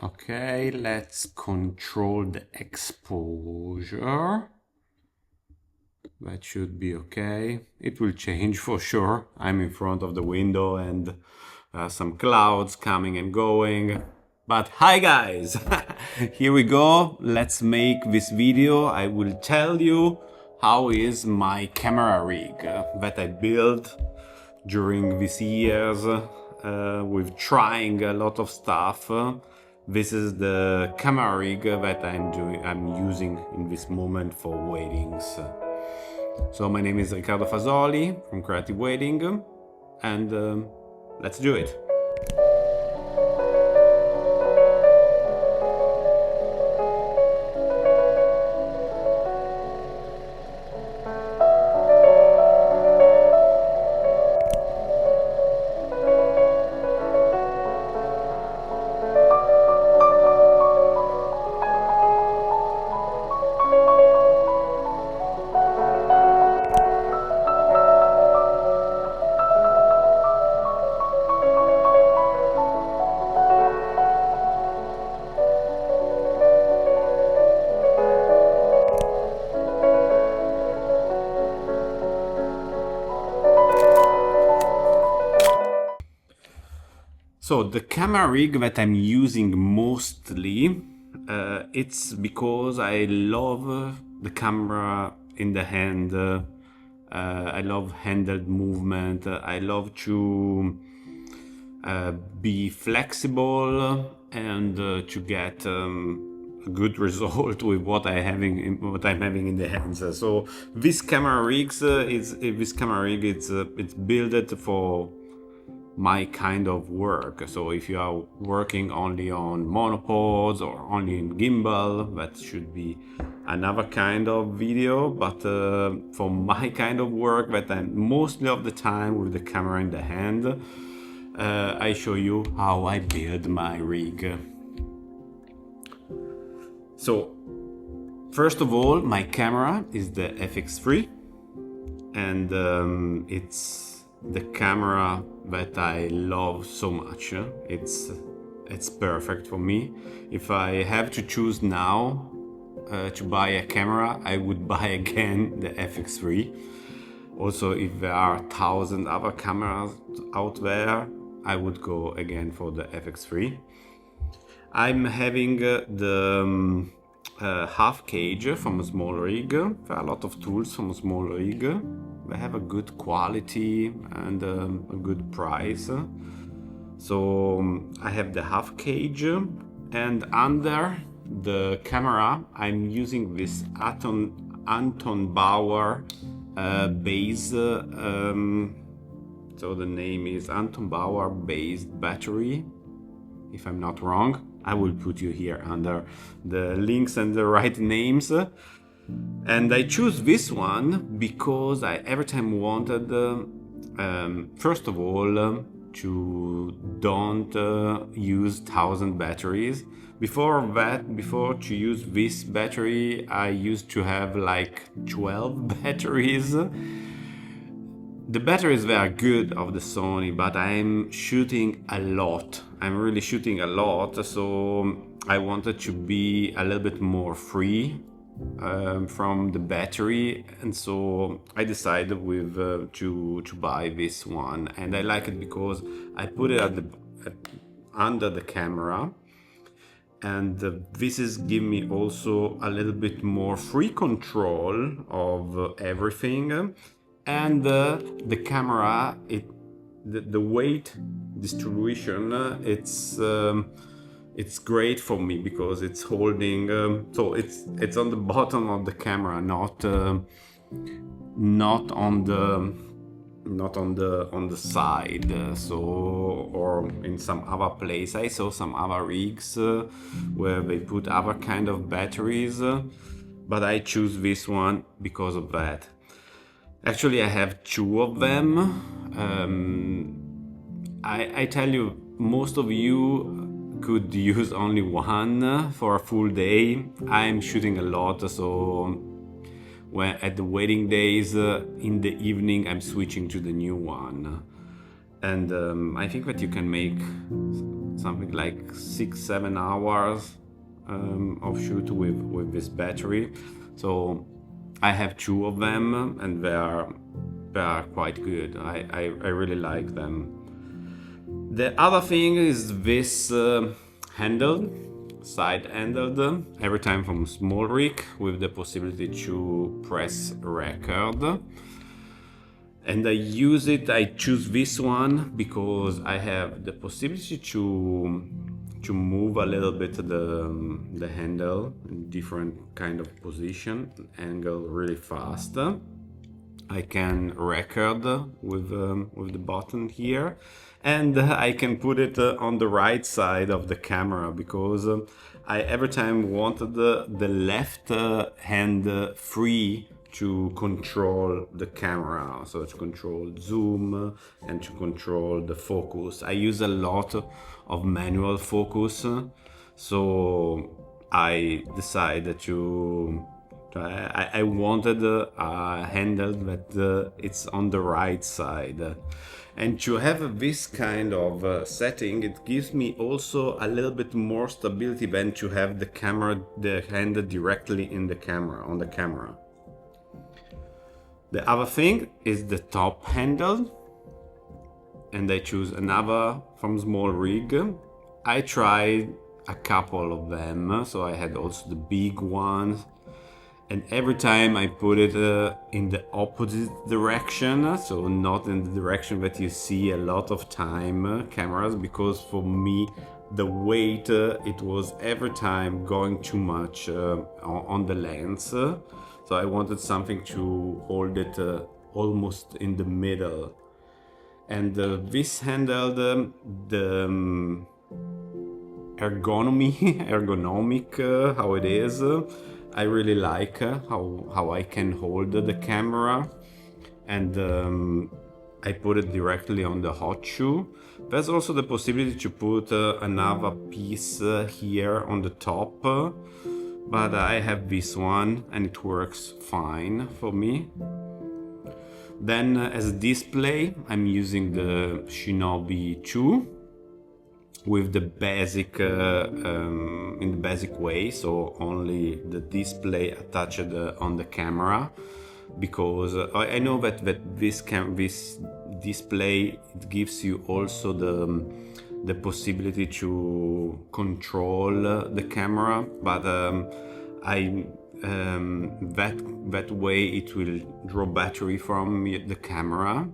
Okay, let's control the exposure. That should be okay. It will change for sure. I'm in front of the window and some clouds coming and going. But hi guys! Here we go. Let's make this video. I will tell you how is my camera rig that I built during these years with trying a lot of stuff. This is the camera rig that I'm using in this moment for weddings. So my name is Riccardo Fasoli from Creative Wedding, and let's do it. So the camera rig that I'm using mostly, it's because I love the camera in the hand. I love handheld movement. I love to be flexible and to get a good result with what I'm having in the hands. So this camera rig it's built for my kind of work. So if you are working only on monopods or only in gimbal, that should be another kind of video. But for my kind of work, that I'm mostly of the time with the camera in the hand, I show you how I build my rig. So first of all, my camera is the FX3, and it's the camera that I love so much. It's perfect for me. If I have to choose now to buy a camera, I would buy again the FX3. Also, if there are 1,000 other cameras out there, I would go again for the FX3. I'm having the half cage from a small rig. There are a lot of tools from a small rig. They have a good quality and a good price. So I have the half cage, and under the camera I'm using this Anton Bauer base. So the name is Anton Bauer based battery, if I'm not wrong. I will put you here under the links and the right names. And I choose this one because I every time wanted, first of all, to don't use 1,000 batteries. Before to use this battery, I used to have like 12 batteries. The batteries were good of the Sony, but I'm shooting a lot. I'm really shooting a lot, so I wanted to be a little bit more free from the battery, and so I decided to buy this one, and I like it because I put it under the camera, and this is give me also a little bit more free control of everything. And the camera, the weight distribution, it's great for me because it's holding. So it's on the bottom of the camera, not on the side. So or in some other place, I saw some other rigs where they put other kind of batteries, but I choose this one because of that. Actually, I have two of them. I tell you, most of you could use only one for a full day. I'm shooting a lot, so when at the wedding days in the evening, I'm switching to the new one. And I think that you can make something like 6-7 hours of shoot with this battery. So I have two of them, and they are quite good. I really like them. The other thing is this handle, side handled, every time from small rig, with the possibility to press record. And I choose this one because I have the possibility to move a little bit the handle in different kind of position, angle really fast. I can record with the button here, and I can put it on the right side of the camera because I every time wanted the left hand free to control the camera, so to control zoom and to control the focus. I use a lot of manual focus, so I decided I wanted a handle that it's on the right side. And to have this kind of setting, it gives me also a little bit more stability than to have the hand directly in the camera, on the camera. The other thing is the top handle, and I choose another from small rig. I tried a couple of them, so I had also the big ones, and every time I put it in the opposite direction, so not in the direction that you see a lot of time cameras, because for me the weight it was every time going too much on the lens. So I wanted something to hold it almost in the middle. And this handled the ergonomic how it is. I really like how I can hold the camera, and I put it directly on the hot shoe. There's also the possibility to put another piece here on the top, but I have this one and it works fine for me. Then as a display, I'm using the Shinobi 2 with the basic in the basic way, so only the display attached on the camera, because I know that this display, it gives you also the possibility to control the camera, but that way it will draw battery from the camera,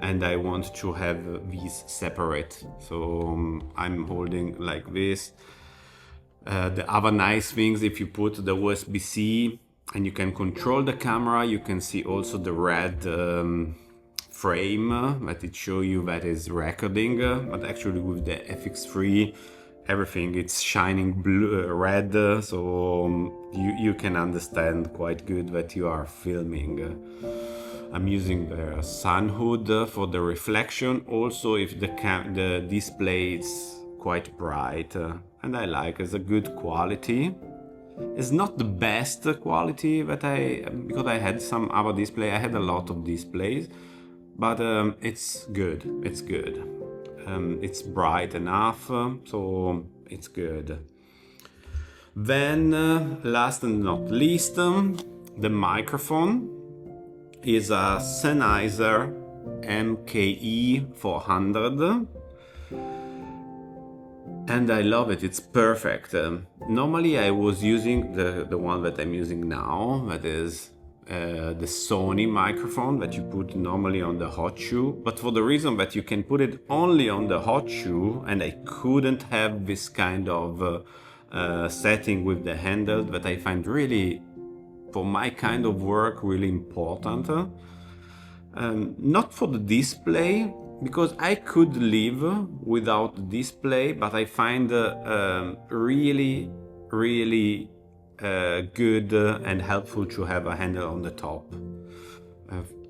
and I want to have these separate, so I'm holding like this. The other nice things, if you put the USB-C and you can control the camera, you can see also the red frame that it show you that is recording, but actually with the FX3 everything it's shining blue, red, so you can understand quite good that you are filming. I'm using the sun hood for the reflection, also if the display is quite bright, and I like it's a good quality. It's not the best quality that because I had some other display, I had a lot of displays, but it's good, it's good. It's bright enough, so it's good. Then last and not least, the microphone is a Sennheiser MKE 400, and I love it, it's perfect. Normally I was using the one that I'm using now, that is the Sony microphone that you put normally on the hot shoe, but for the reason that you can put it only on the hot shoe, and I couldn't have this kind of setting with the handle that I find really, for my kind of work, really important. Not for the display, because I could live without the display, but I find really good and helpful to have a handle on the top.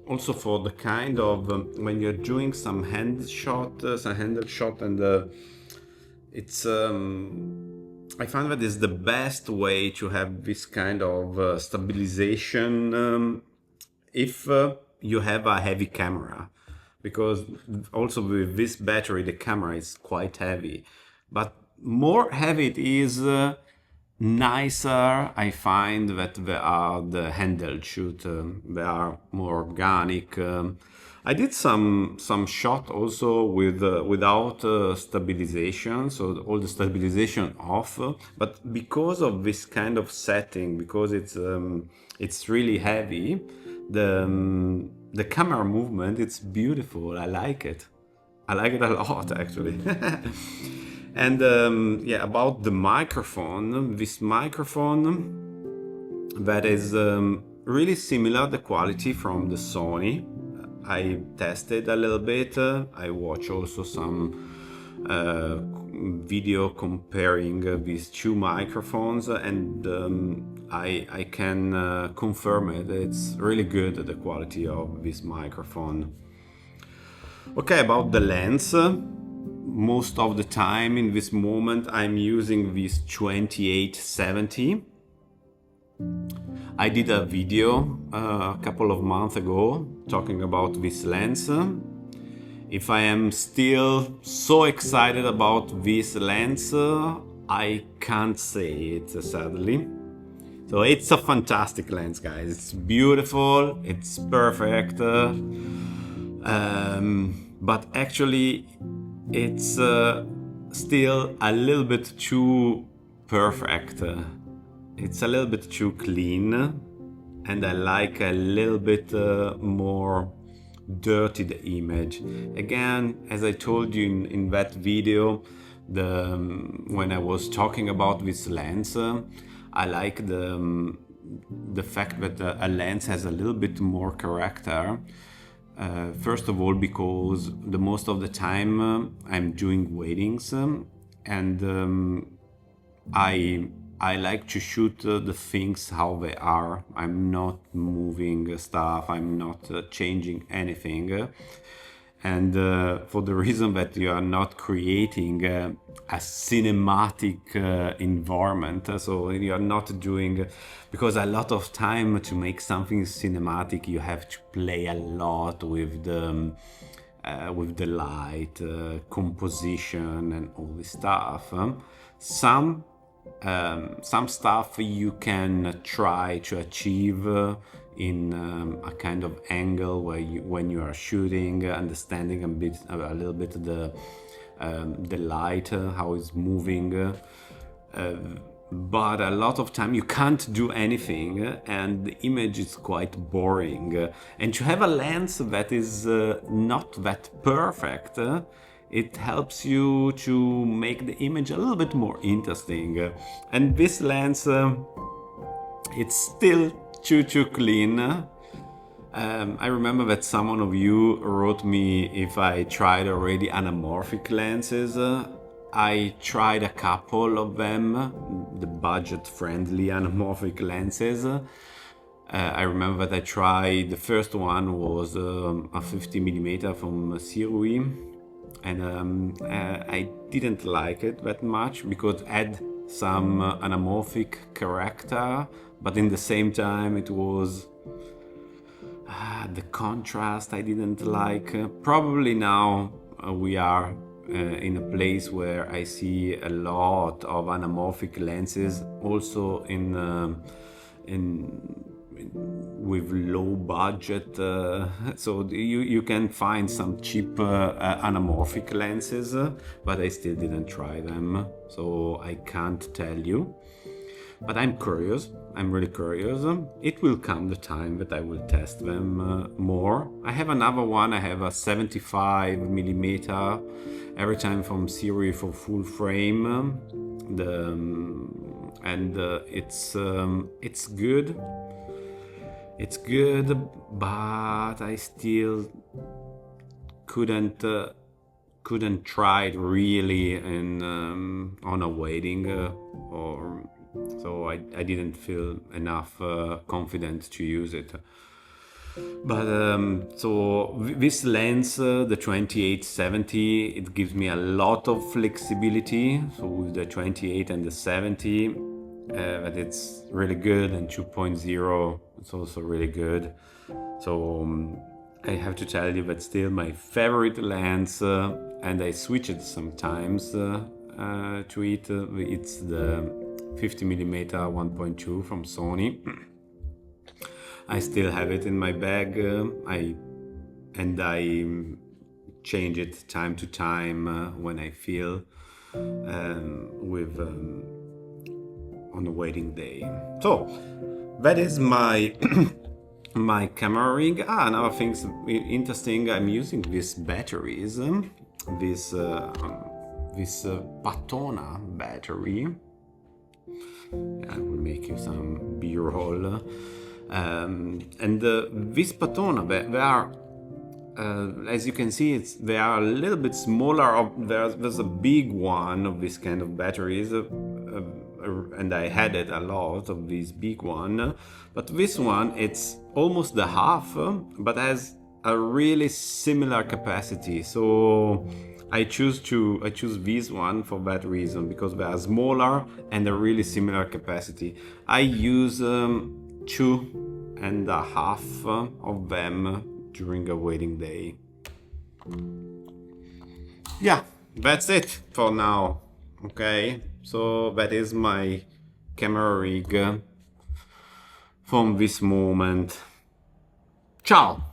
Also for the kind of when you're doing some handle shot, and it's I find that is the best way to have this kind of stabilization if you have a heavy camera. because also with this battery the camera is quite heavy, but more heavy it is, nicer I find that they are the handheld shoot. They are more organic. I did some shot also with without stabilization, so all the stabilization off. But because of this kind of setting, because it's really heavy, the camera movement, it's beautiful. I like it. I like it a lot, actually. And yeah, about the microphone, this microphone that is really similar, the quality from the Sony. I tested a little bit. I watched also some video comparing these two microphones, and I can confirm it. It's really good, the quality of this microphone. Okay, about the lens. Most of the time in this moment I'm using this 2870. I did a video a couple of months ago talking about this lens. If I am still so excited about this lens, I can't say it, sadly. So it's a fantastic lens, guys. It's beautiful, it's perfect, but actually it's still a little bit too perfect. It's a little bit too clean, and I like a little bit more dirty the image. Again, as I told you in that video, when I was talking about this lens, I like the fact that a lens has a little bit more character. First of all, because the most of the time I'm doing weddings, and I like to shoot the things how they are. I'm not moving stuff, I'm not changing anything. And for the reason that you are not creating a cinematic environment, so you are not doing, because a lot of time to make something cinematic you have to play a lot with the light, composition and all this stuff. Some stuff you can try to achieve in a kind of angle where when you are shooting, understanding a little bit the light, how it's moving. But a lot of time you can't do anything, and the image is quite boring. And to have a lens that is not that perfect, it helps you to make the image a little bit more interesting. And this lens, it's still too clean. I remember that someone of you wrote me if I tried already anamorphic lenses. I tried a couple of them, the budget-friendly anamorphic lenses. I remember that I tried, the first one was a 50mm from Sirui, and I didn't like it that much because it had some anamorphic character, but in the same time it was the contrast I didn't like. Probably now we are in a place where I see a lot of anamorphic lenses, also with low budget, so you can find some cheap anamorphic lenses, but I still didn't try them, so I can't tell you. But I'm curious, I'm really curious. It will come the time that I will test them more. I have another one, I have a 75mm, every time from Siri for full frame. It's good. It's good, but I still couldn't try it really on a wedding, or so I didn't feel enough confident to use it. But so this lens, the 2870, it gives me a lot of flexibility. So with the 28 and the 70, but it's really good, and 2.0 it's also really good. So I have to tell you that still my favorite lens, and I switch it sometimes to it. It's the 50mm 1.2 from Sony. I still have it in my bag. I change it time to time when I feel on a wedding day. So that is my my camera rig. Another thing interesting. I'm using these batteries. This Patona battery. I will make you some B-roll. This Patona, they are, as you can see, they are a little bit smaller. There's a big one of this kind of batteries, and I had it a lot of this big one. But this one, it's almost the half, but has a really similar capacity. So I choose this one for that reason, because they are smaller and a really similar capacity. I use 2.5 of them during a wedding day. Yeah, that's it for now. Okay, so that is my camera rig from this moment. Ciao!